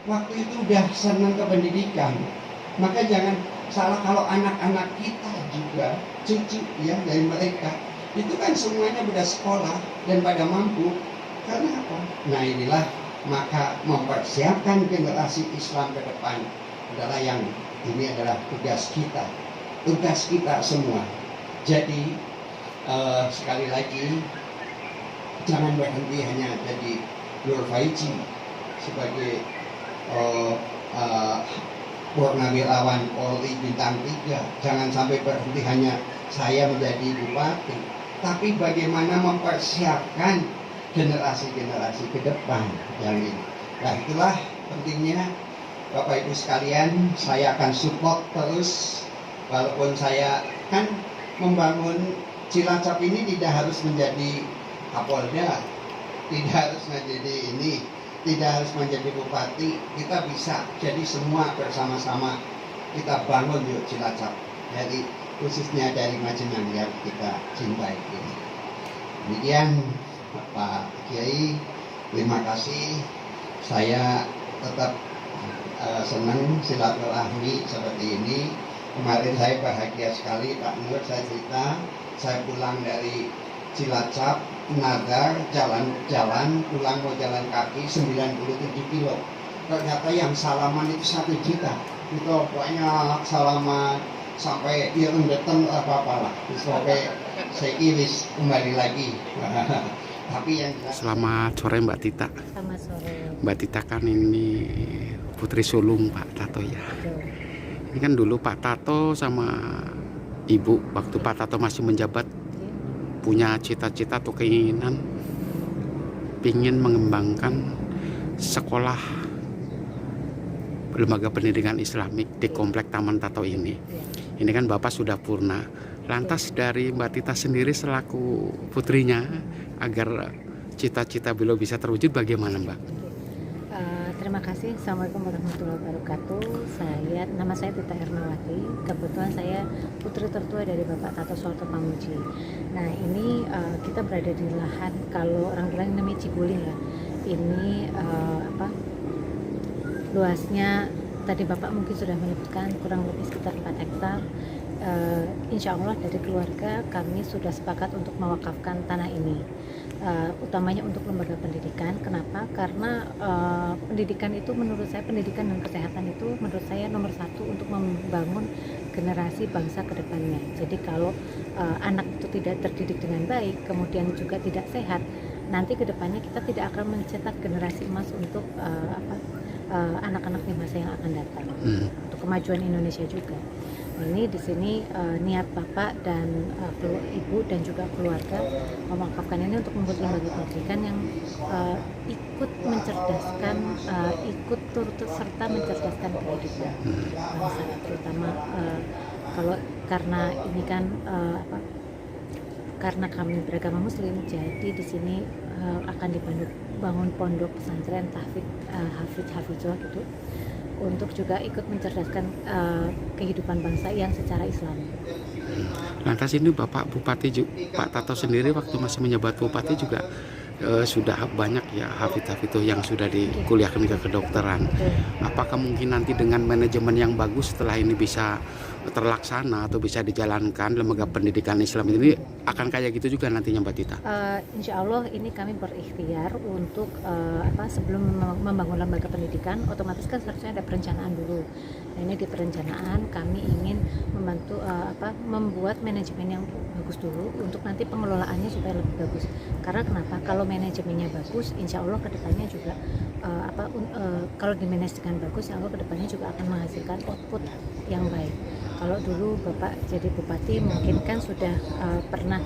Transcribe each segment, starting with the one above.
waktu itu udah senang ke pendidikan. Maka jangan salah kalau anak-anak kita juga, cucu ya dari mereka, itu kan semuanya sudah sekolah dan pada mampu. Karena apa? Nah inilah, maka mempersiapkan generasi Islam ke depan adalah yang ini adalah tugas kita semua. Jadi sekali lagi, jangan berhenti hanya jadi Nur Faizi sebagai Purnawirawan Polri Bintang 3. Jangan sampai berhenti hanya saya menjadi bupati, tapi bagaimana mempersiapkan generasi-generasi ke depan yang ini. Nah itulah pentingnya Bapak Ibu sekalian. Saya akan support terus, walaupun saya kan membangun Cilacap ini tidak harus menjadi Kapolda, tidak harus menjadi ini, tidak harus menjadi bupati. Kita bisa jadi semua bersama-sama kita bangun yuk Cilacap, dari khususnya dari Majenang yang kita cintai ini. Demikian Pak Kiai, terima kasih. Saya tetap senang silaturahmi seperti ini. Kemarin saya bahagia sekali Pak Nur, saya cerita saya pulang dari Cilacap, Nadar, jalan-jalan, pulang mau jalan kaki 97 kilo. Ternyata yang salaman itu 1 juta. Itu banyak salaman, sampai dia datang apa-apalah. Sampai saya iris kembali lagi. Tapi yang Selamat sore Mbak Tita. Selamat sore. Mbak Tita kan ini putri sulung Pak Tato ya. Ini kan dulu Pak Tato sama Ibu waktu Pak Tato masih menjabat punya cita-cita atau keinginan ingin mengembangkan sekolah lembaga pendidikan Islamik di komplek Taman Tato ini. Ini kan Bapak sudah purna. Lantas dari Mbak Tita sendiri selaku putrinya, agar cita-cita beliau bisa terwujud bagaimana Mbak? Terima kasih. Assalamualaikum warahmatullahi wabarakatuh. Nama saya Tita Ernawati. Kebetulan saya putri tertua dari Bapak Tato Suharto Pamuji. Nah ini kita berada di lahan, kalau orang bilang namanya Ciguling ya. Ini luasnya tadi Bapak mungkin sudah menyebutkan kurang lebih sekitar 4 hektar. Insya Allah dari keluarga kami sudah sepakat untuk mewakafkan tanah ini, utamanya untuk lembaga pendidikan. Kenapa? Karena pendidikan itu menurut saya, pendidikan dan kesehatan itu menurut saya nomor 1 untuk membangun generasi bangsa ke depannya. Jadi kalau anak itu tidak terdidik dengan baik, kemudian juga tidak sehat, nanti ke depannya kita tidak akan mencetak generasi emas untuk anak-anak di masa yang akan datang, untuk kemajuan Indonesia juga. Ini di sini niat Bapak dan Ibu dan juga keluarga mewakafkan ini untuk membuat lembaga pendidikan yang ikut mencerdaskan, ikut turut serta mencerdaskan kehidupan bangsa, terutama karena ini kan karena kami beragama Muslim, jadi di sini akan dibangun pondok pesantren Hafidzoh gitu, untuk juga ikut mencerdaskan kehidupan bangsa yang secara Islam. Lantas ini Bapak Bupati Pak Tato sendiri waktu masih menjabat Bupati juga sudah banyak ya hafid-hafid yang sudah dikuliahkan ke kedokteran. Apakah mungkin nanti dengan manajemen yang bagus setelah ini bisa terlaksana atau bisa dijalankan lembaga pendidikan Islam ini akan kayak gitu juga nantinya Mbak Tita? Insya Allah ini kami berikhtiar untuk sebelum membangun lembaga pendidikan, otomatis kan seharusnya ada perencanaan dulu. Nah, ini di perencanaan kami ingin membantu membuat manajemen yang bagus dulu untuk nanti pengelolaannya supaya lebih bagus. Karena kenapa? Kalau manajemennya bagus, insya Allah kedepannya juga kalau dimanage dengan bagus, insya Allah kedepannya juga akan menghasilkan output yang baik. Kalau dulu Bapak jadi bupati mungkin kan sudah pernah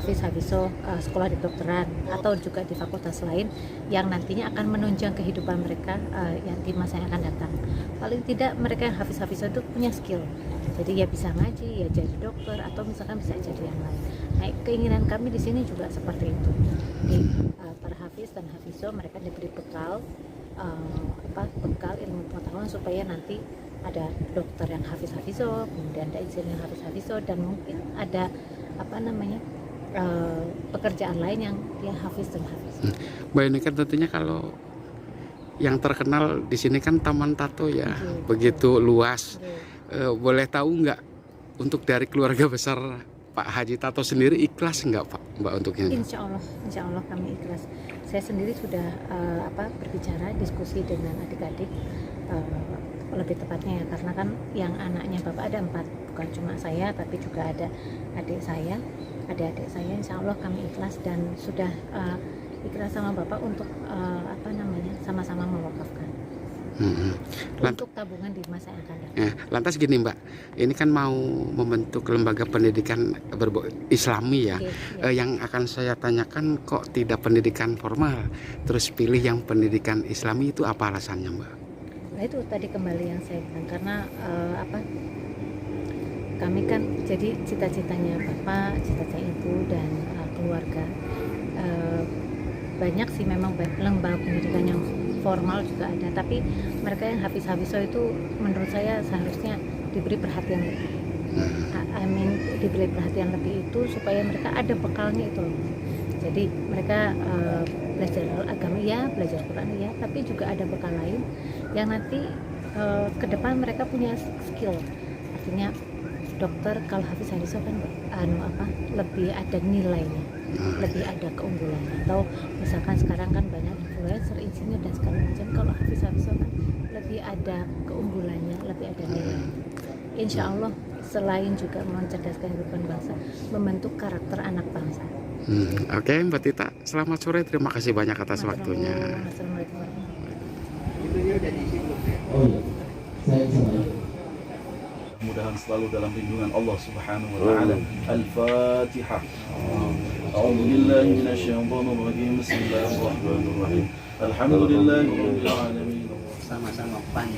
hafizoh sekolah di kedokteran atau juga di fakultas lain yang nantinya akan menunjang kehidupan mereka yang di masa yang akan datang. Paling tidak mereka yang hafizoh itu punya skill, jadi ya bisa ngaji, ya jadi dokter, atau misalkan bisa jadi yang lain. Nah, keinginan kami di sini juga seperti itu. Jadi para hafiz dan hafizoh mereka diberi bekal ilmu pengetahuan supaya nanti ada dokter yang hafizoh, kemudian ada insinyur yang hafizoh, dan mungkin ada pekerjaan lain yang dia hafiz dan hafiz. Mbak, ini kan tentunya kalau yang terkenal di sini kan Taman Tato ya, Oke. begitu luas. Oke. Boleh tahu nggak untuk dari keluarga besar Pak Haji Tato sendiri ikhlas nggak Pak Mbak untuk ini? Insya Allah kami ikhlas. Saya sendiri sudah berbicara, diskusi dengan adik-adik, lebih tepatnya ya, karena kan yang anaknya Bapak ada 4, bukan cuma saya, tapi juga ada adik-adik saya. Insya Allah kami ikhlas dan sudah ikhlas sama Bapak untuk sama-sama mewakafkan untuk tabungan di masa yang akan datang. Lantas gini Mbak, ini kan mau membentuk lembaga pendidikan Islami ya. Oke, ya. Yang akan saya tanyakan, kok tidak pendidikan formal, terus pilih yang pendidikan Islami, itu apa alasannya Mbak? Nah itu tadi kembali yang saya bilang, karena kami kan jadi cita-citanya Bapak, cita-cita Ibu dan keluarga, banyak sih memang lembaga pendidikan yang formal juga ada, tapi mereka yang hafiz-hafizo itu menurut saya seharusnya diberi perhatian lebih. Diberi perhatian lebih itu supaya mereka ada bekalnya itu loh. Jadi mereka belajar agama ya, belajar Quran ya, tapi juga ada bekal lain yang nanti ke depan mereka punya skill. Artinya dokter kalau hafiz-hafizo kan lebih ada nilainya, lebih ada keunggulannya. Atau misalkan sekarang kan banyak influencer, insinyur dan segala macam, kalau hafiz-hafizo kan lebih ada keunggulannya, lebih ada nilainya. Insya Allah selain juga mencerdaskan kehidupan bangsa, membentuk karakter anak bangsa. Oke Mbak Tita, selamat sore, terima kasih banyak atas waktunya. Assalamualaikum warahmatullahi Itunya udah diisi belum ya? Oh iya, saya sama. Mudah-mudahan selalu dalam lindungan Allah Subhanahu wa taala. Al-Fatihah. A'udzu billahi minasyaitonir rajim. Bismillahirrahmanirrahim. Alhamdulillahirabbil alamin. Sama-sama pan.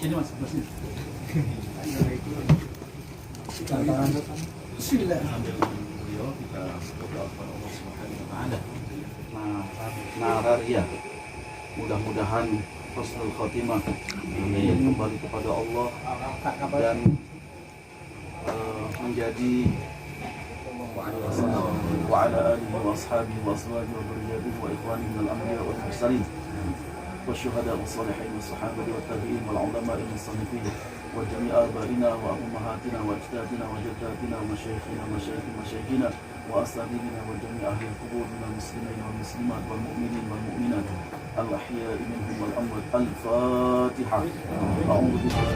Sini Mas, sini. Bismillah. Beliau kita berdoa kepada Allah Subhanahu wa taala. Narariyah. Mudah-mudahan husnul khatimah, kembali kepada Allah dan menjadi wa ala alihi wa ashabihi wa azwajihi wa dzurriyyatihi wa ikhwanihi minal anbiya wal mursalin والشهداء والصالحين والصحابة والتابعين والعلماء المصنفين وجميع آبائنا وأمهاتنا وأجدادنا وجداتنا ومشايخنا ومشايخ مشايخنا وأساتذتنا وجميع أهل القبور من المسلمين والمسلمات والمؤمنين والمؤمنات الأحياء منهم والأموات. الفاتحة. أعوذ بالله